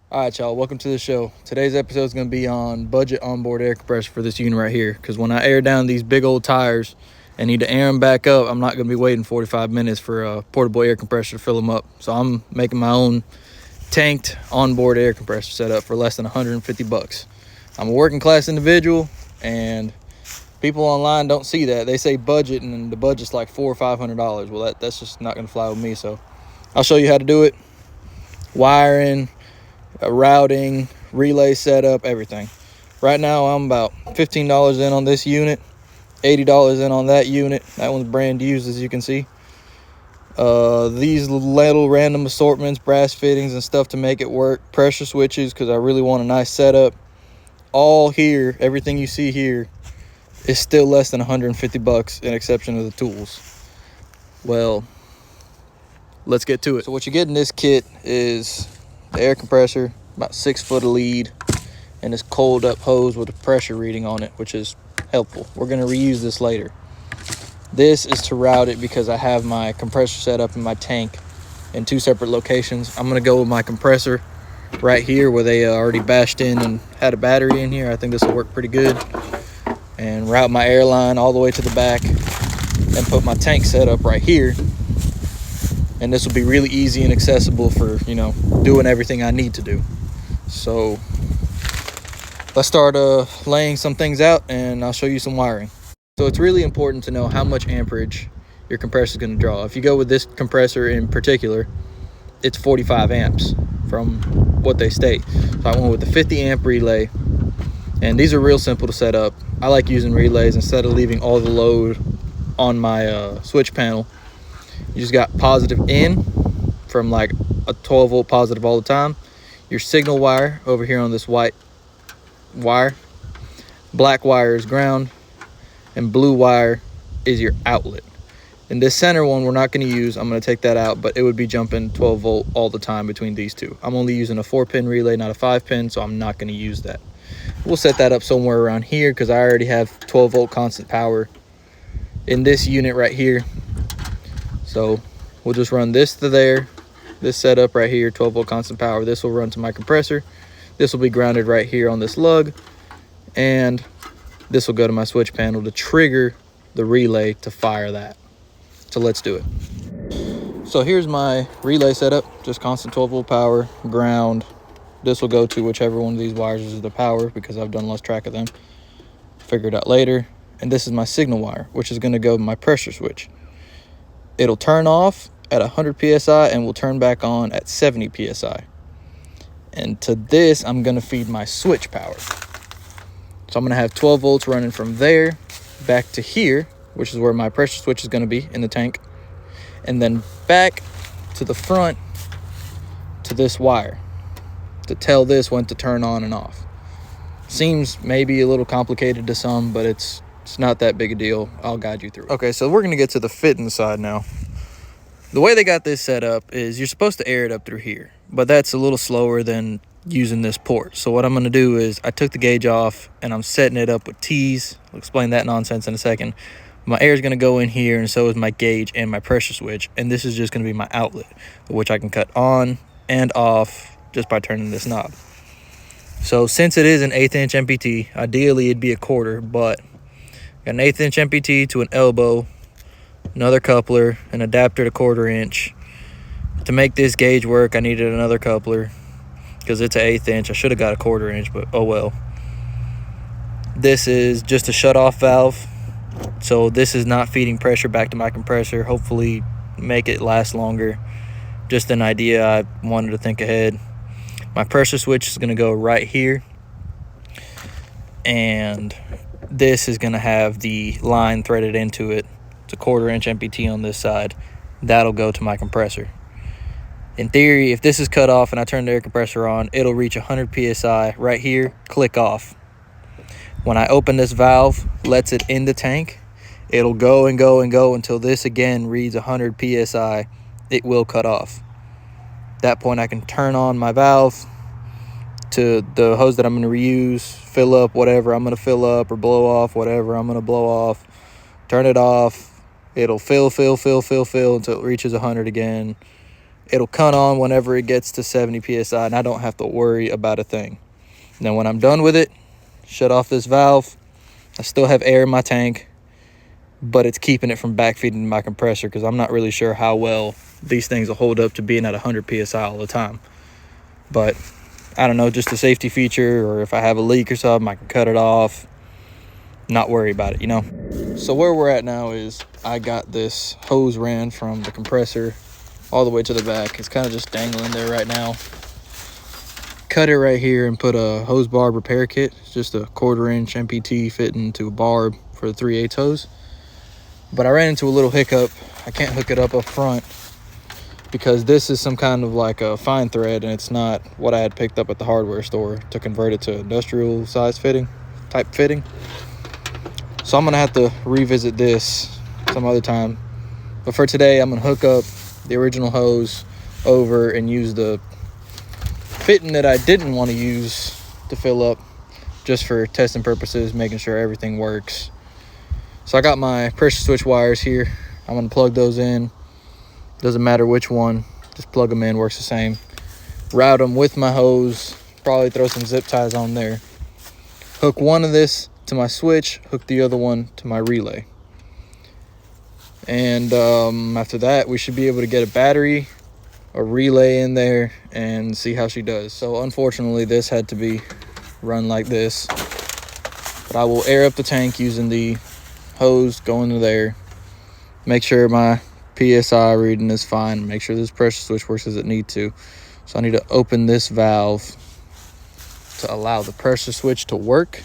All right, y'all, welcome to the show. Today's episode is going to be on budget onboard air compressor for this unit right here, because when I air down these big old tires and need to air them back up, I'm not going to be waiting 45 minutes for a portable air compressor to fill them up. So I'm making my own tanked onboard air compressor setup for less than 150 bucks. I'm a working class individual, and people online don't see that. They say budget, and the budget's like $400 or $500. Well, that's just not going to fly with me. So I'll show you how to do it. Wiring, routing, relay setup, everything. Right now I'm about $15 in on this unit, $80 in on that unit. That one's brand used, as you can see. These little random assortments, brass fittings and stuff to make it work, pressure switches because I really want a nice setup. All here, everything you see here is still less than 150 bucks, in exception of the tools. Well, let's get to it. So what you get in this kit is the air compressor, about 6 foot of lead, and this coiled up hose with a pressure reading on it, which is helpful. We're going to reuse this later. This is to route it because I have my compressor set up in my tank in 2 separate locations. I'm going to go with my compressor right here where they already bashed in and had a battery in here. I think this will work pretty good. And route my air line all the way to the back and put my tank set up right here. And this will be really easy and accessible for, doing everything I need to do. So let's start laying some things out, and I'll show you some wiring. So it's really important to know how much amperage your compressor is going to draw. If you go with this compressor in particular, it's 45 amps from what they state. So I went with the 50 amp relay, and these are real simple to set up. I like using relays instead of leaving all the load on my switch panel. You just got positive in from like a 12 volt positive all the time. Your signal wire over here on this white wire. Black wire is ground, and blue wire is your outlet. And this center one we're not going to use. I'm going to take that out, but it would be jumping 12 volt all the time between these two. I'm only using a 4-pin relay, not a 5-pin, so I'm not going to use that. We'll set that up somewhere around here because I already have 12 volt constant power in this unit right here. So we'll just run this to there, this setup right here, 12 volt constant power. This will run to my compressor. This will be grounded right here on this lug, and this will go to my switch panel to trigger the relay to fire that. So let's do it. So here's my relay setup, just constant 12 volt power, ground. This will go to whichever one of these wires is the power because I've done lost track of them. Figure it out later. And this is my signal wire, which is going to go to my pressure switch. It'll turn off at 100 psi and will turn back on at 70 psi. And to this, I'm going to feed my switch power. So I'm going to have 12 volts running from there back to here, which is where my pressure switch is going to be in the tank. And then back to the front to this wire to tell this when to turn on and off. Seems maybe a little complicated to some, but it's not that big a deal. I'll guide you through it. Okay, so we're going to get to the fitting side now. The way they got this set up is you're supposed to air it up through here, but that's a little slower than using this port. So what I'm going to do is I took the gauge off and I'm setting it up with T's. I'll explain that nonsense in a second. My air is going to go in here, and so is my gauge and my pressure switch, and this is just going to be my outlet, which I can cut on and off just by turning this knob. So since it is an 1/8 inch MPT, ideally it'd be a quarter, but got an 1/8 inch MPT to an elbow, another coupler, an adapter to 1/4 inch. To make this gauge work, I needed another coupler because it's an 1/8 inch. I should have got a 1/4 inch, but oh well. This is just a shut-off valve, so this is not feeding pressure back to my compressor. Hopefully make it last longer. Just an idea. I wanted to think ahead. My pressure switch is going to go right here, and this is going to have the line threaded into it. It's a 1/4 inch MPT on this side. That'll go to my compressor. In theory, if this is cut off and I turn the air compressor on, it'll reach 100 psi right here, click off. When I open this valve, lets it in the tank, it'll go and go and go until this again reads 100 psi. It will cut off. At that point, I can turn on my valve to the hose that I'm going to reuse, fill up whatever I'm going to fill up, or blow off whatever I'm going to blow off, turn it off. It'll fill until it reaches 100 again, It'll cut on whenever it gets to 70 psi, and I don't have to worry about a thing. Now when I'm done with it, shut off this valve. I still have air in my tank, but it's keeping it from backfeeding my compressor because I'm not really sure how well these things will hold up to being at 100 psi all the time. But I don't know, just a safety feature, or if I have a leak or something, I can cut it off, not worry about it, you know. So where we're at now is I got this hose ran from the compressor all the way to the back. It's kind of just dangling there right now. Cut it right here and put a hose barb repair kit. It's just a 1/4 inch MPT fitting to a barb for the 3/8 hose. But I ran into a little hiccup. I can't hook it up front because this is some kind of like a fine thread, and it's not what I had picked up at the hardware store to convert it to industrial size type fitting. So I'm gonna have to revisit this some other time. But for today, I'm gonna hook up the original hose over and use the fitting that I didn't want to use to fill up, just for testing purposes, making sure everything works. So I got my pressure switch wires here. I'm gonna plug those in. Doesn't matter which one, just plug them in, works the same. Route them with my hose, probably throw some zip ties on there. Hook one of this to my switch, hook the other one to my relay. And after that, we should be able to get a battery, a relay in there, and see how she does. So unfortunately, this had to be run like this. But I will air up the tank using the hose going to there. Make sure my PSI reading is fine. Make sure this pressure switch works as it needs to. So I need to open this valve to allow the pressure switch to work.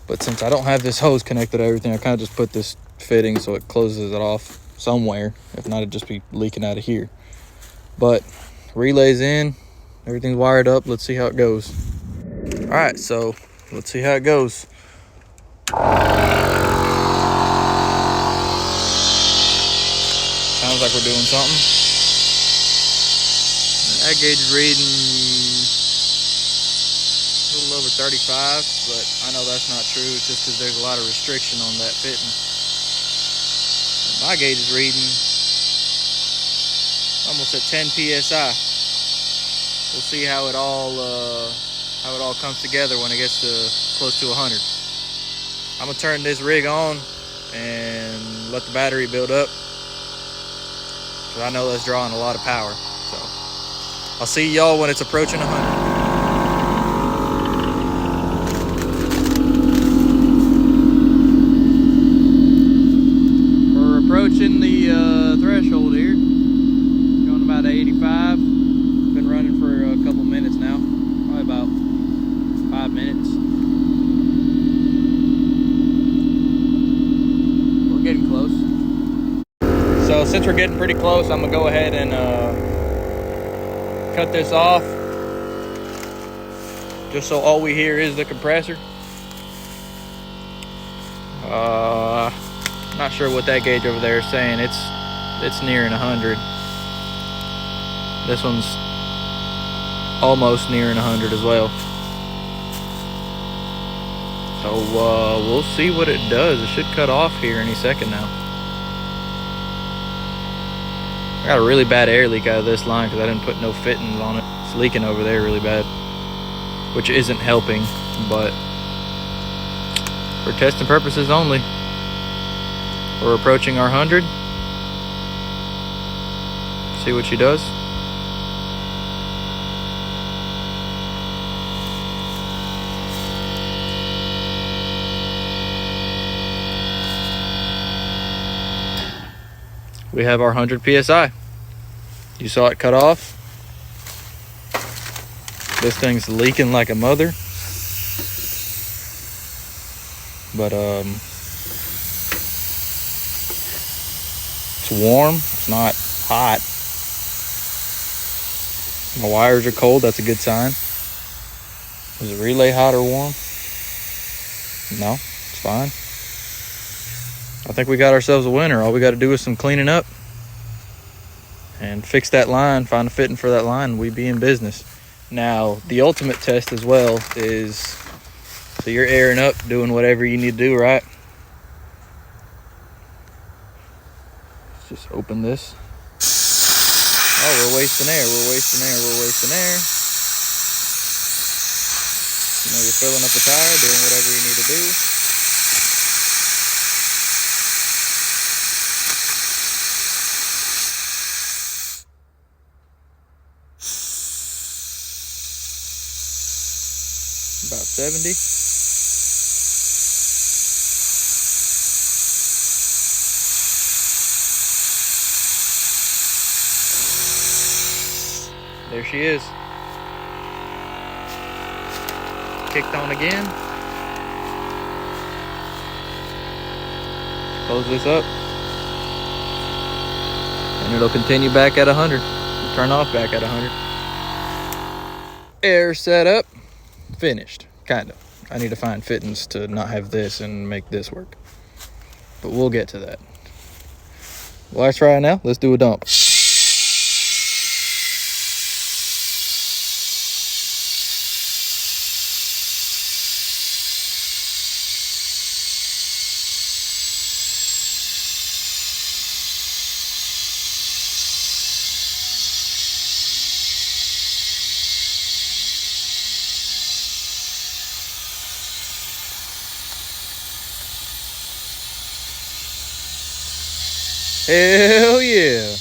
But since I don't have this hose connected to everything, I kind of just put this fitting so it closes it off somewhere. If not, it'd just be leaking out of here. But relay's in, everything's wired up. Let's see how it goes. All right, so let's see how it goes. Sounds like we're doing something. That gauge is reading a little over 35, but I know that's not true. It's just because there's a lot of restriction on that fitting. My gauge is reading almost at 10 psi. We'll see how it all comes together when it gets to close to 100. I'm gonna turn this rig on and let the battery build up, because I know that's drawing a lot of power. So I'll see y'all when it's approaching 100. Approaching the threshold here, going about 85. Been running for a couple minutes now, probably about 5 minutes. We're getting close. So since we're getting pretty close, I'm gonna go ahead and cut this off, just so all we hear is the compressor. Not sure what that gauge over there is saying. It's nearing 100. This one's almost nearing 100 as well. So we'll see what it does. It should cut off here any second now. I got a really bad air leak out of this line because I didn't put no fittings on it. It's leaking over there really bad, which isn't helping, but for testing purposes only. We're approaching our 100. See what she does. We have our 100 psi. You saw it cut off. This thing's leaking like a mother. But it's warm, it's not hot. My wires are cold, that's a good sign. Is the relay hot or warm? No, it's fine. I think we got ourselves a winner. All we got to do is some cleaning up and fix that line, find a fitting for that line, and we'd be in business. Now, the ultimate test as well is, so you're airing up, doing whatever you need to do, right? Let's just open this. Oh, we're wasting air. We're wasting air. We're wasting air. You know, you're filling up a tire, doing whatever you need to do. About 70. There she is. Kicked on again. Close this up. And it'll continue back at 100. We'll turn off back at 100. Air set up. Finished. Kind of. I need to find fittings to not have this and make this work. But we'll get to that. Well, let's try it now. Let's do a dump. Hell yeah.